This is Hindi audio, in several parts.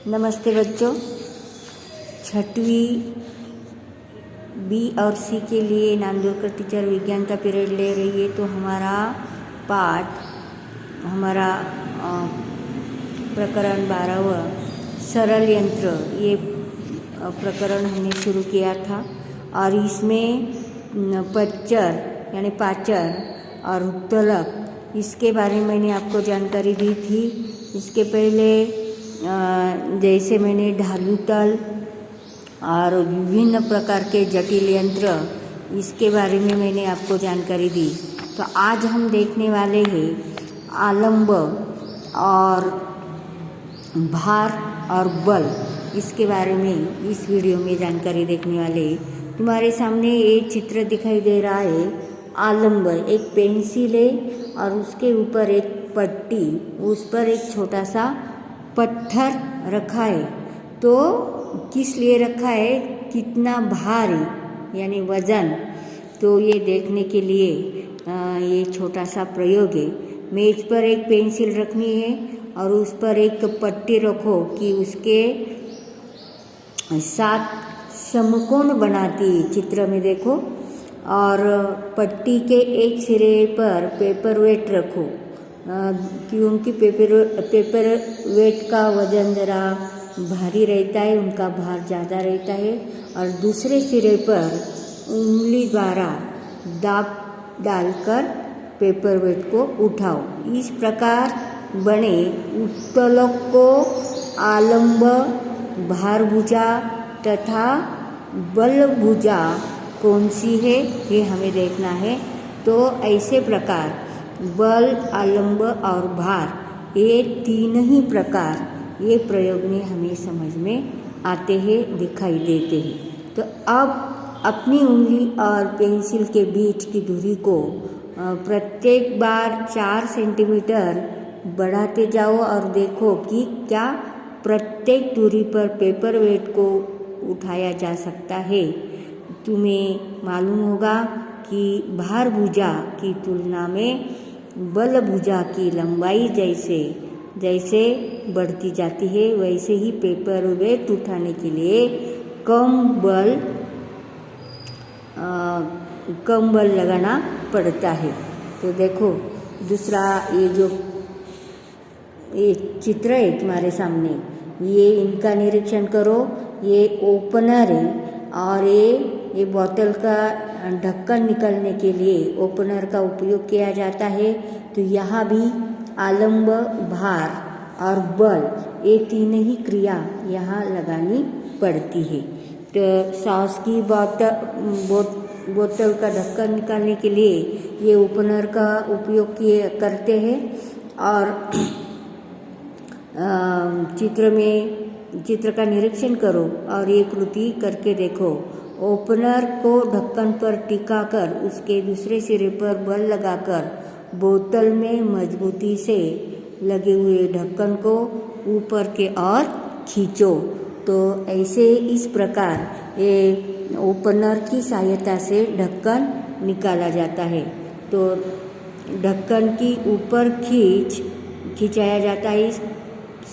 नमस्ते बच्चों। छठवीं बी और सी के लिए नांदोलकर टीचर विज्ञान का पीरियड ले रही है। तो हमारा प्रकरण 12वां सरल यंत्र, ये प्रकरण हमने शुरू किया था और इसमें पच्चर यानी पाचर और उत्तोलक इसके बारे में मैंने आपको जानकारी दी थी। इसके पहले जैसे मैंने ढालू तल और विभिन्न प्रकार के जटिल यंत्र इसके बारे में मैंने आपको जानकारी दी। तो आज हम देखने वाले हैं आलंब और भार और बल, इसके बारे में इस वीडियो में जानकारी देखने वाले हैं। तुम्हारे सामने ये चित्र दिखाई दे रहा है। आलंब एक पेंसिल है और उसके ऊपर एक पट्टी, उस पर एक छोटा सा पत्थर रखा है। तो किस लिए रखा है, कितना भार है यानी वजन, तो ये देखने के लिए ये छोटा सा प्रयोग है। मेज पर एक पेंसिल रखनी है और उस पर एक पट्टी रखो कि उसके साथ समकोण बनाती है। चित्र में देखो, और पट्टी के एक सिरे पर पेपर वेट रखो क्योंकि पेपर वेट का वजन ज़रा भारी रहता है, उनका भार ज़्यादा रहता है। और दूसरे सिरे पर उंगली द्वारा दाब डालकर पेपर वेट को उठाओ। इस प्रकार बने उत्तोलक को आलंब, भार भुजा तथा बल भुजा कौन सी है ये हमें देखना है। तो ऐसे प्रकार बल, आलंब और भार, ये तीन ही प्रकार ये प्रयोग में हमें समझ में आते हैं, दिखाई देते हैं। तो अब अपनी उंगली और पेंसिल के बीच की दूरी को प्रत्येक बार 4 सेंटीमीटर बढ़ाते जाओ और देखो कि क्या प्रत्येक दूरी पर पेपर वेट को उठाया जा सकता है। तुम्हें मालूम होगा कि भार भुजा की तुलना में बल भुजा की लंबाई जैसे जैसे बढ़ती जाती है, वैसे ही पेपर वेट उठाने के लिए कम बल लगाना पड़ता है। तो देखो दूसरा, ये चित्र है तुम्हारे सामने, ये इनका निरीक्षण करो। ये ओपनर है और ये बोतल का ढक्कन निकालने के लिए ओपनर का उपयोग किया जाता है। तो यहाँ भी आलंब, भार और बल, ये तीन ही क्रिया यहाँ लगानी पड़ती है। तो सॉस की बोतल का ढक्कन निकालने के लिए ये ओपनर का उपयोग करते हैं। और चित्र का निरीक्षण करो और ये कृति करके देखो। ओपनर को ढक्कन पर टिकाकर उसके दूसरे सिरे पर बल लगाकर बोतल में मजबूती से लगे हुए ढक्कन को ऊपर के ओर खींचो। तो ऐसे इस प्रकार ये ओपनर की सहायता से ढक्कन निकाला जाता है। तो ढक्कन की ऊपर खिंचाया जाता है। इस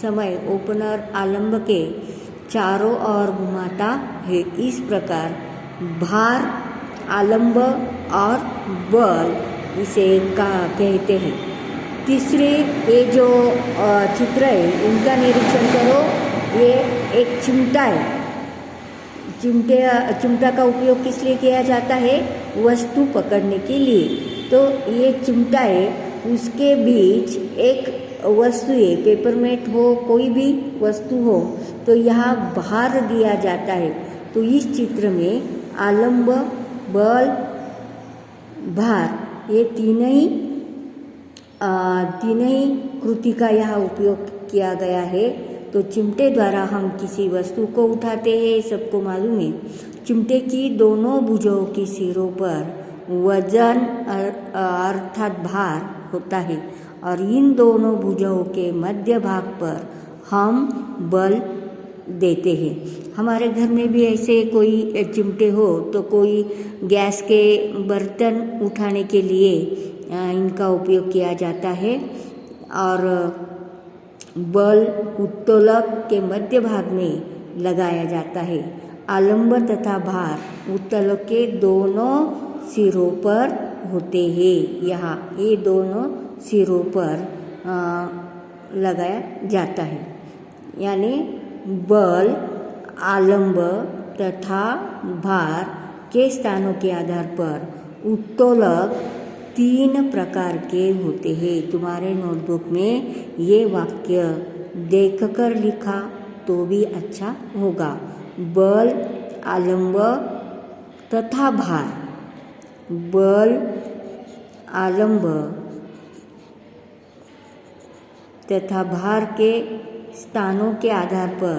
समय ओपनर आलंब के चारों ओर घुमाता है। इस प्रकार भार, आलंब और बल इसे कहते हैं। तीसरे ये जो चित्र है इनका निरीक्षण करो। ये एक चिमटा है। चिमटा का उपयोग किस लिए किया जाता है, वस्तु पकड़ने के लिए। तो ये चिमटा है, उसके बीच एक वस्तु है, पेपरमेट हो, कोई भी वस्तु हो, तो यहाँ भार दिया जाता है। तो इस चित्र में आलंब, बल, भार, ये तीन ही कृति का यहाँ उपयोग किया गया है। तो चिमटे द्वारा हम किसी वस्तु को उठाते हैं, सबको मालूम है। चिमटे की दोनों भुजाओं की सिरों पर वजन अर्थात भार होता है और इन दोनों भुजाओं के मध्य भाग पर हम बल देते हैं। हमारे घर में भी ऐसे कोई चिमटे हो तो कोई गैस के बर्तन उठाने के लिए इनका उपयोग किया जाता है। और बल उत्तोलक के मध्य भाग में लगाया जाता है। आलंब तथा भार उत्तोलक के दोनों सिरों पर होते हैं। यहाँ ये दोनों सिरों पर लगाया जाता है। यानी बल, आलंब तथा भार के स्थानों के आधार पर उत्तोलक 3 प्रकार के होते हैं। तुम्हारे नोटबुक में ये वाक्य देखकर लिखा तो भी अच्छा होगा। बल, आलंब तथा भार। बल, आलंब तथा भार के स्थानों के आधार पर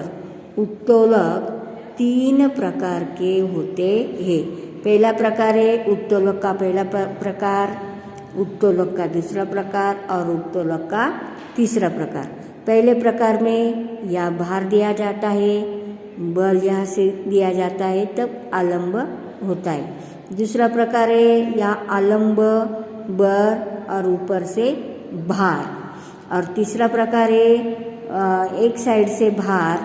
उत्तोलक 3 प्रकार के होते हैं। पहला प्रकार है उत्तोलक का पहला प्रकार, उत्तोलक का दूसरा प्रकार और उत्तोलक का तीसरा प्रकार। पहले प्रकार में या भार दिया जाता है, बल यहाँ से दिया जाता है, तब आलंब होता है। दूसरा प्रकार है या आलंब, बर और ऊपर से भार। और तीसरा प्रकार है एक साइड से भार,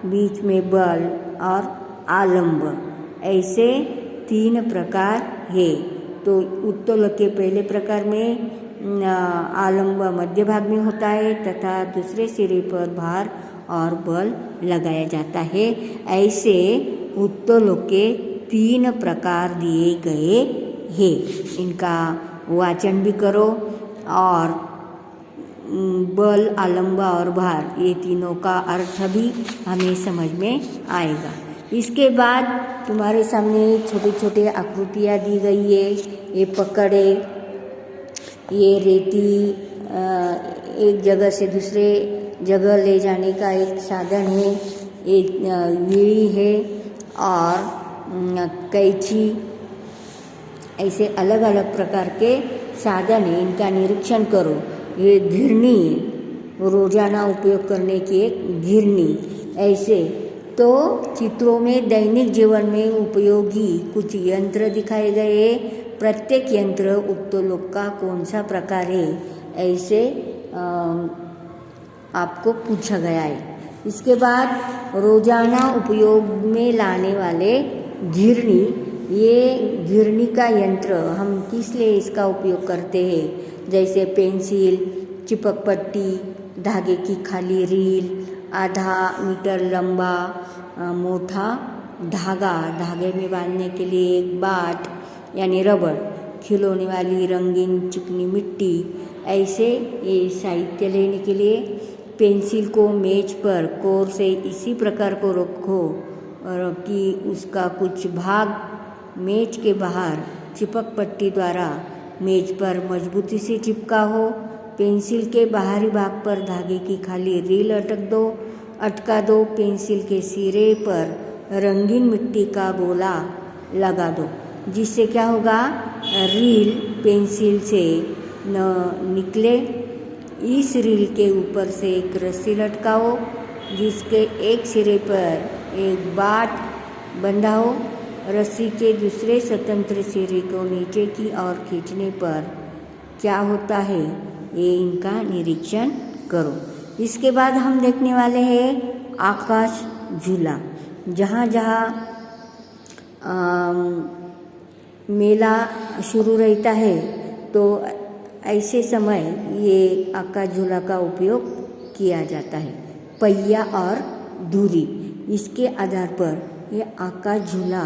बीच में बल और आलंब। ऐसे 3 प्रकार है। तो उत्तोलक के पहले प्रकार में आलंब मध्य भाग में होता है तथा दूसरे सिरे पर भार और बल लगाया जाता है। ऐसे उत्तोलक के 3 प्रकार दिए गए हैं। इनका वाचन भी करो और बल, आलंब और भार ये तीनों का अर्थ भी हमें समझ में आएगा। इसके बाद तुम्हारे सामने छोटे छोटे आकृतियाँ दी गई है। ये पकड़े, ये रेती एक जगह से दूसरे जगह ले जाने का एक साधन है। ये वीड़ी है और कैंची। ऐसे अलग अलग प्रकार के साधन है, इनका निरीक्षण करो। ये घिरनी है, रोजाना उपयोग करने की एक घिरनी। ऐसे तो चित्रों में दैनिक जीवन में उपयोगी कुछ यंत्र दिखाए गए। प्रत्येक यंत्र उत्तोलक का कौन सा प्रकार है, ऐसे आपको पूछा गया है। इसके बाद रोजाना उपयोग में लाने वाले घिरनी। ये घिरनी का यंत्र हम किस लिए इसका उपयोग करते हैं, जैसे पेंसिल, चिपक पट्टी, धागे की खाली रील, आधा मीटर लंबा मोटा धागा, धागे में बांधने के लिए एक बाट यानी रबड़, खिलौने वाली रंगीन चिकनी मिट्टी। ऐसे ये साहित्य लेने के लिए पेंसिल को मेज पर कोर से इसी प्रकार को रखो और कि उसका कुछ भाग मेज के बाहर चिपक पट्टी द्वारा मेज पर मजबूती से चिपका हो। पेंसिल के बाहरी भाग पर धागे की खाली रील अटका दो। पेंसिल के सिरे पर रंगीन मिट्टी का गोला लगा दो, जिससे क्या होगा, रील पेंसिल से न निकले। इस रील के ऊपर से एक रस्सी लटकाओ, जिसके एक सिरे पर एक बाट बंधा हो। रस्सी के दूसरे स्वतंत्र सिरे को नीचे की ओर खींचने पर क्या होता है, ये इनका निरीक्षण करो। इसके बाद हम देखने वाले हैं आकाश झूला। जहाँ जहाँ मेला शुरू रहता है तो ऐसे समय ये आकाश झूला का उपयोग किया जाता है। पहिया और धुरी, इसके आधार पर ये आकाश झूला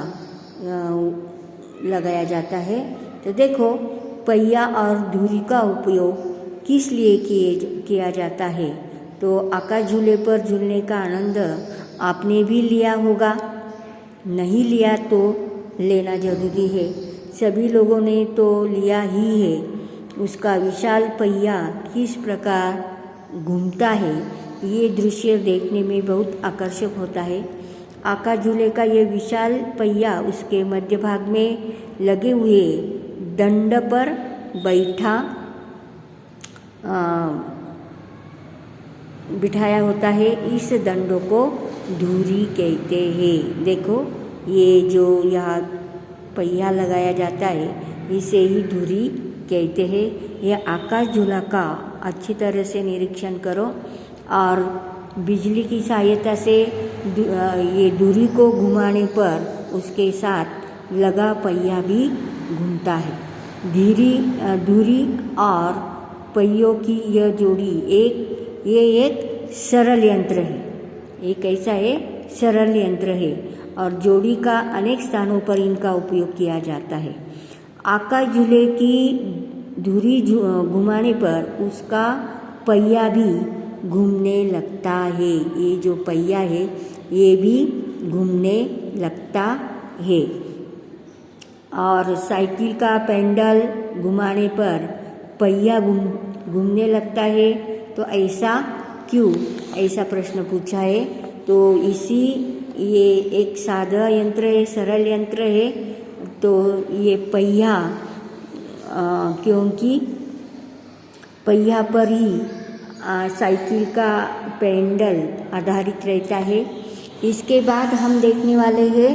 लगाया जाता है। तो देखो, पहिया और धुरी का उपयोग किस लिए किया जाता है, तो आकाश झूले पर झूलने का आनंद आपने भी लिया होगा। नहीं लिया तो लेना जरूरी है, सभी लोगों ने तो लिया ही है। उसका विशाल पहिया किस प्रकार घूमता है, ये दृश्य देखने में बहुत आकर्षक होता है। आकाश झूले का ये विशाल पहिया उसके मध्य भाग में लगे हुए दंड पर बिठाया होता है। इस दंडों को धुरी कहते हैं। देखो, ये जो यहाँ पहिया लगाया जाता है इसे ही धुरी कहते हैं। यह आकाश झूला का अच्छी तरह से निरीक्षण करो। और बिजली की सहायता से ये धुरी को घुमाने पर उसके साथ लगा पहिया भी घूमता है। धुरी और पहियों की यह जोड़ी ये एक सरल यंत्र है। एक ऐसा है सरल यंत्र है और जोड़ी का अनेक स्थानों पर इनका उपयोग किया जाता है। आकाश झूले की धुरी घुमाने पर उसका पहिया भी घूमने लगता है। ये जो पहिया है ये भी घूमने लगता है। और साइकिल का पेंडल घुमाने पर पहिया घूमने लगता है। तो ऐसा क्यों, ऐसा प्रश्न पूछा है। तो ये एक सादा यंत्र है, सरल यंत्र है। तो ये पहिया क्योंकि पहिया पर ही साइकिल का पेंडल आधारित रहता है। इसके बाद हम देखने वाले हैं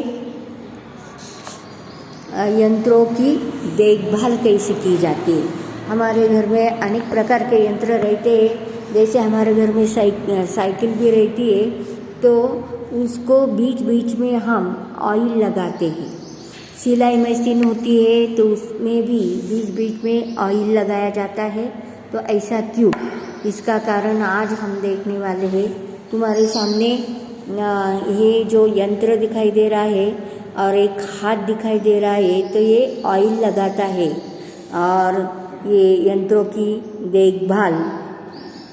यंत्रों की देखभाल कैसे की जाती है। हमारे घर में अनेक प्रकार के यंत्र रहते हैं। जैसे हमारे घर में साइकिल भी रहती है, तो उसको बीच बीच में हम ऑयल लगाते हैं। सिलाई मशीन होती है तो उसमें भी बीच बीच में ऑयल लगाया जाता है। तो ऐसा क्यों, इसका कारण आज हम देखने वाले हैं। तुम्हारे सामने ये जो यंत्र दिखाई दे रहा है और एक हाथ दिखाई दे रहा है, तो ये ऑयल लगाता है। और ये यंत्रों की देखभाल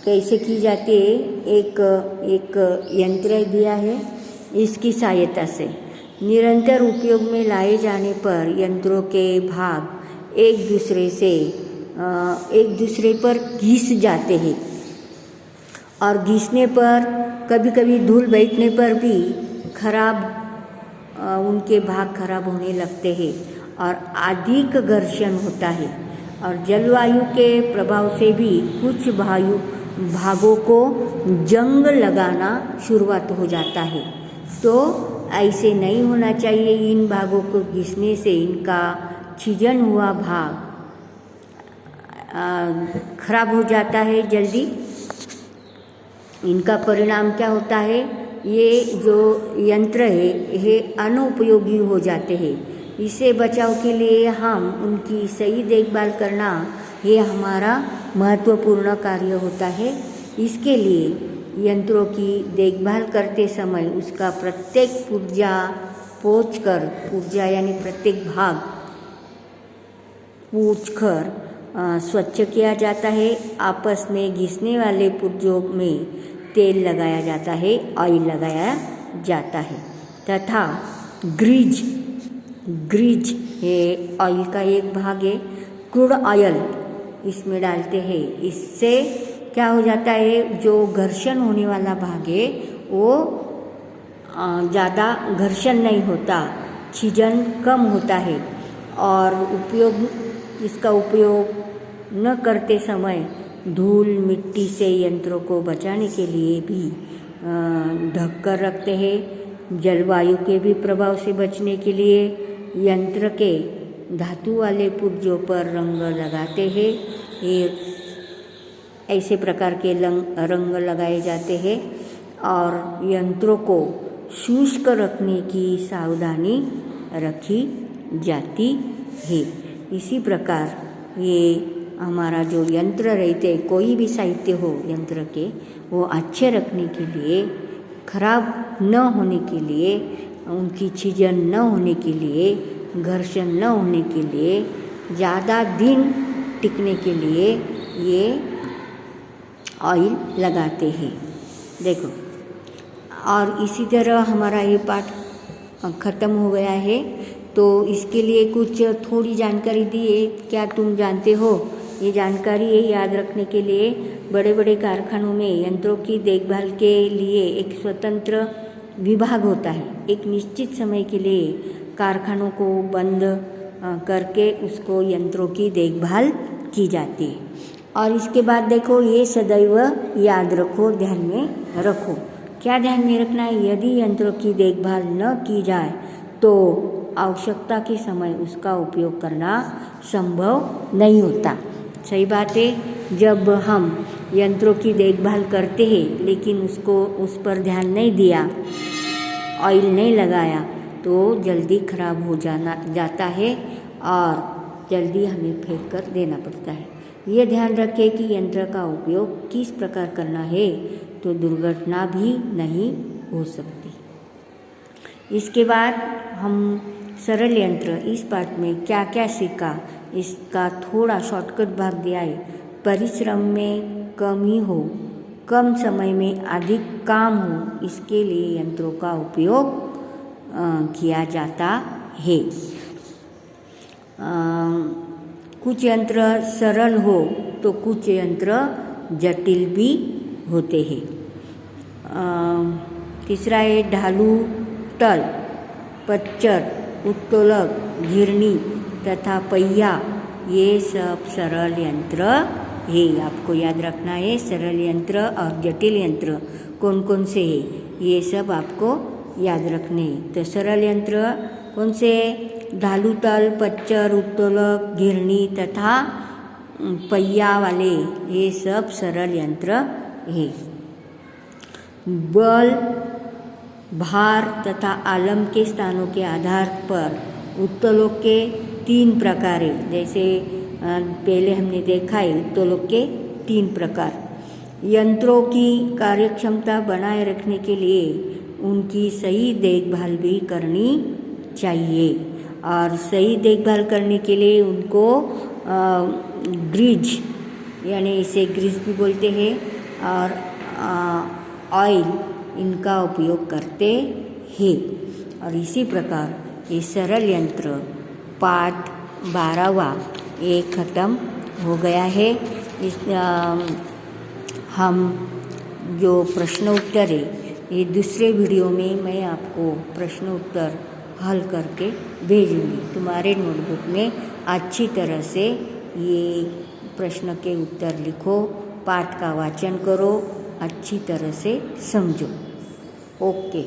कैसे की जाती है, एक यंत्र दिया है। इसकी सहायता से निरंतर उपयोग में लाए जाने पर यंत्रों के भाग एक दूसरे पर घिस जाते हैं और घिसने पर कभी कभी धूल बैठने पर भी उनके भाग खराब होने लगते हैं और अधिक घर्षण होता है। और जलवायु के प्रभाव से भी कुछ भागों को जंग लगाना शुरुआत हो जाता है। तो ऐसे नहीं होना चाहिए। इन भागों को घिसने से इनका छिजन हुआ भाग खराब हो जाता है जल्दी। इनका परिणाम क्या होता है, ये जो यंत्र है ये अनुपयोगी हो जाते हैं। इससे बचाव के लिए हम उनकी सही देखभाल करना ये हमारा महत्वपूर्ण कार्य होता है। इसके लिए यंत्रों की देखभाल करते समय उसका प्रत्येक पुर्जा यानी प्रत्येक भाग पूछकर स्वच्छ किया जाता है। आपस में घिसने वाले पुर्जों में तेल लगाया जाता है, ऑयल लगाया जाता है तथा ग्रीज ये ऑयल का एक भाग है। क्रूड ऑयल इसमें डालते हैं। इससे क्या हो जाता है, जो घर्षण होने वाला भाग है वो ज़्यादा घर्षण नहीं होता, छिजन कम होता है। और इसका उपयोग न करते समय धूल मिट्टी से यंत्रों को बचाने के लिए भी ढक कर रखते हैं। जलवायु के भी प्रभाव से बचने के लिए यंत्र के धातु वाले पुर्जों पर रंग लगाते हैं। ये ऐसे प्रकार के रंग लगाए जाते हैं और यंत्रों को शुष्क रखने की सावधानी रखी जाती है। इसी प्रकार ये हमारा जो यंत्र रहते, कोई भी साहित्य हो यंत्र के, वो अच्छे रखने के लिए, खराब न होने के लिए, उनकी छिजन न होने के लिए, घर्षण न होने के लिए, ज़्यादा दिन टिकने के लिए ये ऑयल लगाते हैं। देखो, और इसी तरह हमारा ये पाठ ख़त्म हो गया है। तो इसके लिए कुछ थोड़ी जानकारी दी है। क्या तुम जानते हो, ये जानकारी है याद रखने के लिए। बड़े बड़े कारखानों में यंत्रों की देखभाल के लिए एक स्वतंत्र विभाग होता है। एक निश्चित समय के लिए कारखानों को बंद करके उसको यंत्रों की देखभाल की जाती है। और इसके बाद देखो, ये सदैव याद रखो, ध्यान में रखो। क्या ध्यान में रखना है, यदि यंत्रों की देखभाल न की जाए तो आवश्यकता के समय उसका उपयोग करना संभव नहीं होता। सही बात है। जब हम यंत्रों की देखभाल करते हैं लेकिन उस पर ध्यान नहीं दिया, ऑयल नहीं लगाया तो जल्दी खराब हो जाता है और जल्दी हमें फेंक कर देना पड़ता है। ये ध्यान रखें कि यंत्र का उपयोग किस प्रकार करना है तो दुर्घटना भी नहीं हो सकती। इसके बाद हम सरल यंत्र इस पाठ में क्या क्या सीखा इसका थोड़ा शॉर्टकट भाग दिया है। परिश्रम में कमी हो, कम समय में अधिक काम हो, इसके लिए यंत्रों का उपयोग किया जाता है। कुछ यंत्र सरल हो तो कुछ यंत्र जटिल भी होते हैं। तीसरा है ढालू, टल, पच्चर, उत्तोलक, घिरनी तथा पहिया, ये सब सरल यंत्र है। आपको याद रखना है सरल यंत्र और जटिल यंत्र कौन कौन से हैं, ये सब आपको याद रखने हैं। तो सरल यंत्र कौन से? ढालू, तल, पच्चर, उत्तोलक, घिरनी तथा पहिया वाले, ये सब सरल यंत्र है। बल, भार तथा आलम के स्थानों के आधार पर उत्तोलक के 3 प्रकार है। जैसे पहले हमने देखा है उत्तोलक के 3 प्रकार। यंत्रों की कार्यक्षमता बनाए रखने के लिए उनकी सही देखभाल भी करनी चाहिए और सही देखभाल करने के लिए उनको ग्रीज यानी इसे ग्रीस भी बोलते हैं और ऑयल इनका उपयोग करते हैं। और इसी प्रकार ये सरल यंत्र पाठ 12वां ये ख़त्म हो गया है। हम जो प्रश्न उत्तर है ये दूसरे वीडियो में मैं आपको प्रश्न उत्तर हल करके भेजूँगी। तुम्हारे नोटबुक में अच्छी तरह से ये प्रश्न के उत्तर लिखो, पाठ का वाचन करो, अच्छी तरह से समझो। ओके।